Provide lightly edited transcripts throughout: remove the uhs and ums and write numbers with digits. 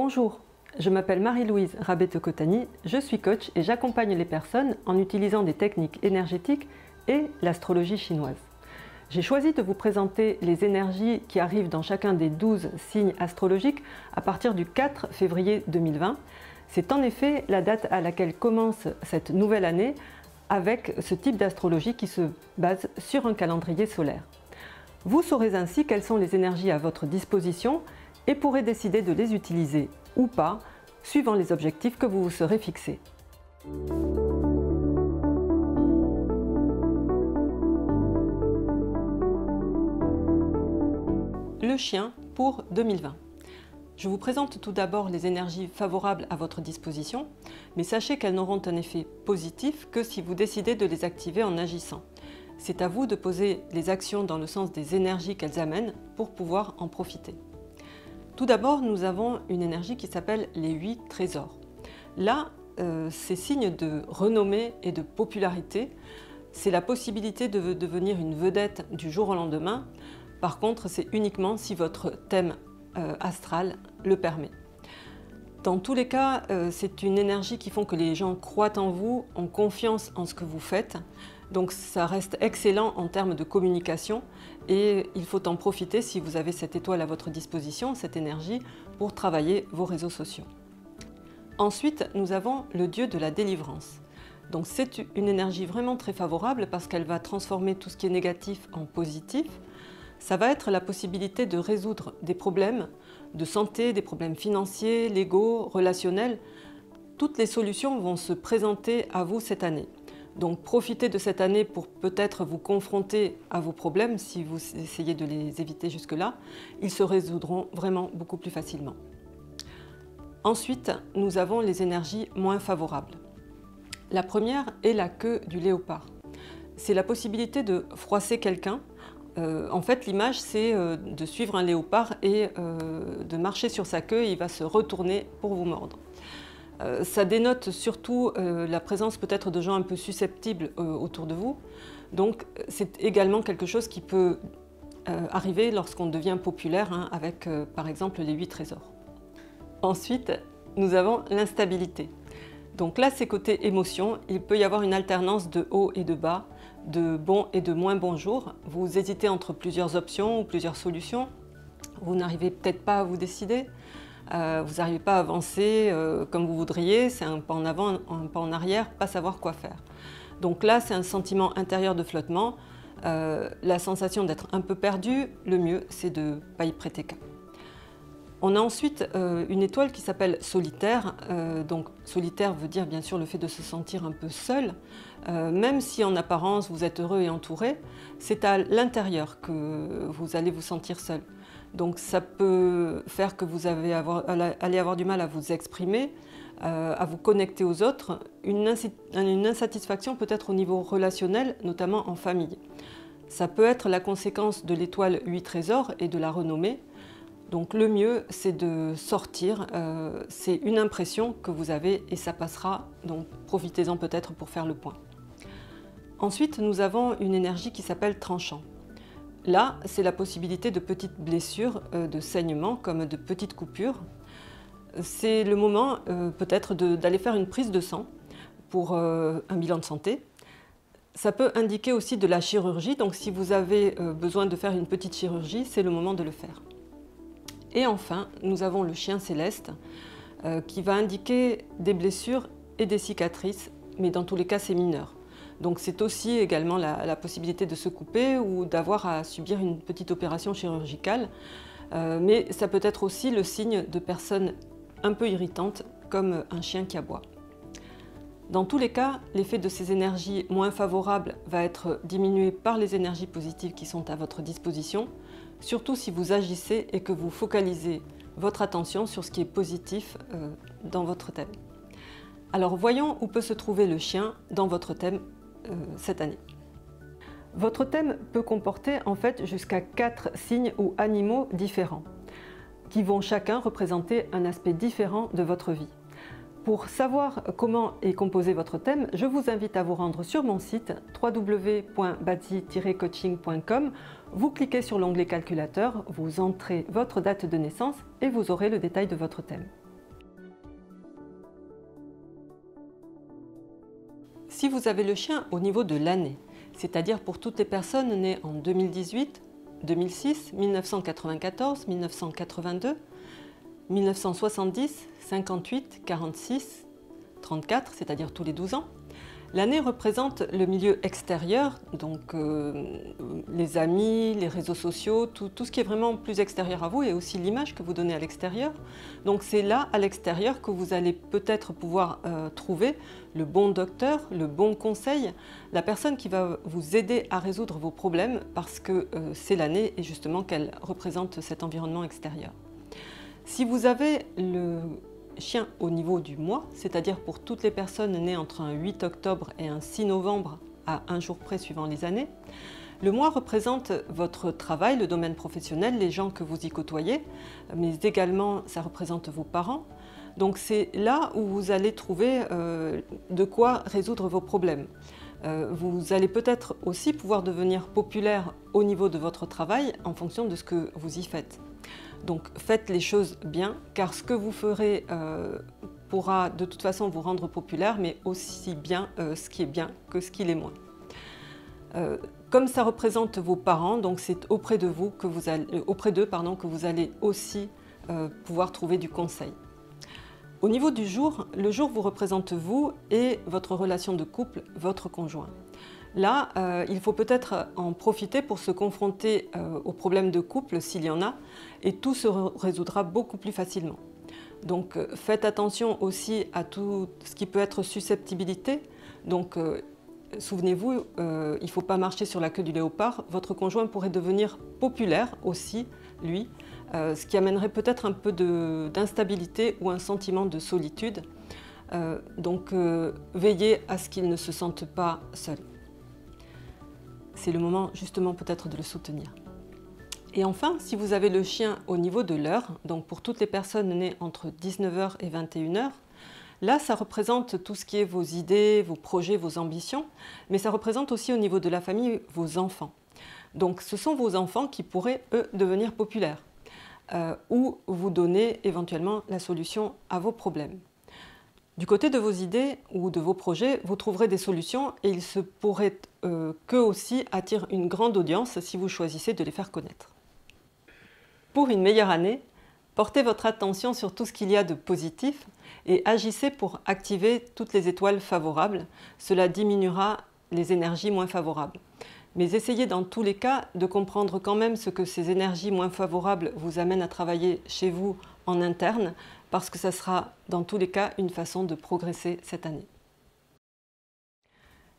Bonjour, je m'appelle Marie-Louise Rabetokotani, je suis coach et j'accompagne les personnes en utilisant des techniques énergétiques et l'astrologie chinoise. J'ai choisi de vous présenter les énergies qui arrivent dans chacun des 12 signes astrologiques à partir du 4 février 2020. C'est en effet la date à laquelle commence cette nouvelle année avec ce type d'astrologie qui se base sur un calendrier solaire. Vous saurez ainsi quelles sont les énergies à votre disposition et pourrez décider de les utiliser ou pas, suivant les objectifs que vous vous serez fixés. Le chien pour 2020. Je vous présente tout d'abord les énergies favorables à votre disposition, mais sachez qu'elles n'auront un effet positif que si vous décidez de les activer en agissant. C'est à vous de poser les actions dans le sens des énergies qu'elles amènent pour pouvoir en profiter. Tout d'abord, nous avons une énergie qui s'appelle les 8 trésors. Là, c'est signe de renommée et de popularité. C'est la possibilité de devenir une vedette du jour au lendemain. Par contre, c'est uniquement si votre thème astral le permet. Dans tous les cas, c'est une énergie qui fait que les gens croient en vous, ont confiance en ce que vous faites. Donc ça reste excellent en termes de communication et il faut en profiter si vous avez cette étoile à votre disposition, cette énergie, pour travailler vos réseaux sociaux. Ensuite, nous avons le dieu de la délivrance. Donc c'est une énergie vraiment très favorable parce qu'elle va transformer tout ce qui est négatif en positif. Ça va être la possibilité de résoudre des problèmes de santé, des problèmes financiers, légaux, relationnels. Toutes les solutions vont se présenter à vous cette année. Donc profitez de cette année pour peut-être vous confronter à vos problèmes si vous essayez de les éviter jusque-là. Ils se résoudront vraiment beaucoup plus facilement. Ensuite, nous avons les énergies moins favorables. La première est la queue du léopard. C'est la possibilité de froisser quelqu'un. En fait, l'image, c'est de suivre un léopard et de marcher sur sa queue et il va se retourner pour vous mordre. Ça dénote surtout la présence peut-être de gens un peu susceptibles autour de vous. Donc c'est également quelque chose qui peut arriver lorsqu'on devient populaire avec par exemple les 8 trésors. Ensuite, nous avons l'instabilité. Donc là, c'est côté émotion. Il peut y avoir une alternance de haut et de bas, de bons et de moins bons jours. Vous hésitez entre plusieurs options ou plusieurs solutions. Vous n'arrivez peut-être pas à vous décider. Vous n'arrivez pas à avancer comme vous voudriez, c'est un pas en avant, un pas en arrière, pas savoir quoi faire. Donc là, c'est un sentiment intérieur de flottement, la sensation d'être un peu perdu, le mieux, c'est de ne pas y prêter qu'un. On a ensuite une étoile qui s'appelle solitaire. Donc solitaire veut dire bien sûr le fait de se sentir un peu seul. Même si en apparence vous êtes heureux et entouré, c'est à l'intérieur que vous allez vous sentir seul. Donc ça peut faire que vous allez avoir du mal à vous exprimer, à vous connecter aux autres, une insatisfaction peut-être au niveau relationnel, notamment en famille. Ça peut être la conséquence de l'étoile 8 trésors et de la renommée. Donc le mieux, c'est de sortir, c'est une impression que vous avez et ça passera, donc profitez-en peut-être pour faire le point. Ensuite, nous avons une énergie qui s'appelle tranchant. Là, c'est la possibilité de petites blessures, de saignements, comme de petites coupures. C'est le moment peut-être d'aller faire une prise de sang pour un bilan de santé. Ça peut indiquer aussi de la chirurgie, donc si vous avez besoin de faire une petite chirurgie, c'est le moment de le faire. Et enfin, nous avons le chien céleste qui va indiquer des blessures et des cicatrices, mais dans tous les cas, c'est mineur. Donc c'est aussi également la possibilité de se couper ou d'avoir à subir une petite opération chirurgicale. Mais ça peut être aussi le signe de personnes un peu irritantes, comme un chien qui aboie. Dans tous les cas, l'effet de ces énergies moins favorables va être diminué par les énergies positives qui sont à votre disposition, surtout si vous agissez et que vous focalisez votre attention sur ce qui est positif dans votre thème. Alors voyons où peut se trouver le chien dans votre thème cette année. Votre thème peut comporter en fait jusqu'à 4 signes ou animaux différents, qui vont chacun représenter un aspect différent de votre vie. Pour savoir comment est composé votre thème, je vous invite à vous rendre sur mon site www.bazi-coaching.com. Vous cliquez sur l'onglet calculateur, vous entrez votre date de naissance et vous aurez le détail de votre thème. Si vous avez le chien au niveau de l'année, c'est-à-dire pour toutes les personnes nées en 2018, 2006, 1994, 1982, 1970, 58, 46, 34, c'est-à-dire tous les 12 ans, l'année représente le milieu extérieur, donc les amis, les réseaux sociaux, tout ce qui est vraiment plus extérieur à vous et aussi l'image que vous donnez à l'extérieur. Donc c'est là, à l'extérieur, que vous allez peut-être pouvoir trouver le bon docteur, le bon conseil, la personne qui va vous aider à résoudre vos problèmes parce que c'est l'année et justement qu'elle représente cet environnement extérieur. Si vous avez le chien au niveau du mois, c'est-à-dire pour toutes les personnes nées entre un 8 octobre et un 6 novembre à un jour près suivant les années, le mois représente votre travail, le domaine professionnel, les gens que vous y côtoyez, mais également ça représente vos parents. Donc c'est là où vous allez trouver de quoi résoudre vos problèmes. Vous allez peut-être aussi pouvoir devenir populaire au niveau de votre travail en fonction de ce que vous y faites. Donc faites les choses bien, car ce que vous ferez pourra de toute façon vous rendre populaire, mais aussi bien ce qui est bien que ce qui l'est moins. Comme ça représente vos parents, donc c'est auprès d'eux que vous allez aussi pouvoir trouver du conseil. Au niveau du jour, le jour vous représente vous et votre relation de couple, votre conjoint. Là, il faut peut-être en profiter pour se confronter aux problèmes de couple s'il y en a, et tout se résoudra beaucoup plus facilement. Donc faites attention aussi à tout ce qui peut être susceptibilité. Donc souvenez-vous, il ne faut pas marcher sur la queue du léopard. Votre conjoint pourrait devenir populaire aussi, lui, ce qui amènerait peut-être un peu d'instabilité ou un sentiment de solitude. Donc veillez à ce qu'il ne se sente pas seul. C'est le moment justement peut-être de le soutenir. Et enfin, si vous avez le chien au niveau de l'heure, donc pour toutes les personnes nées entre 19h et 21h, là ça représente tout ce qui est vos idées, vos projets, vos ambitions, mais ça représente aussi au niveau de la famille vos enfants. Donc ce sont vos enfants qui pourraient, eux, devenir populaires ou vous donner éventuellement la solution à vos problèmes. Du côté de vos idées ou de vos projets, vous trouverez des solutions et il se pourrait qu'eux aussi attirent une grande audience si vous choisissez de les faire connaître. Pour une meilleure année, portez votre attention sur tout ce qu'il y a de positif et agissez pour activer toutes les étoiles favorables. Cela diminuera les énergies moins favorables. Mais essayez dans tous les cas de comprendre quand même ce que ces énergies moins favorables vous amènent à travailler chez vous en interne, parce que ça sera dans tous les cas une façon de progresser cette année.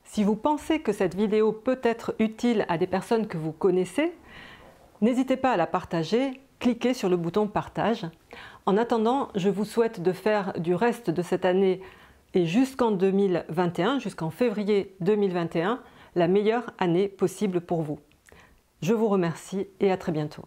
Si vous pensez que cette vidéo peut être utile à des personnes que vous connaissez, n'hésitez pas à la partager, cliquez sur le bouton partage. En attendant, je vous souhaite de faire du reste de cette année et jusqu'en 2021, jusqu'en février 2021, la meilleure année possible pour vous. Je vous remercie et à très bientôt.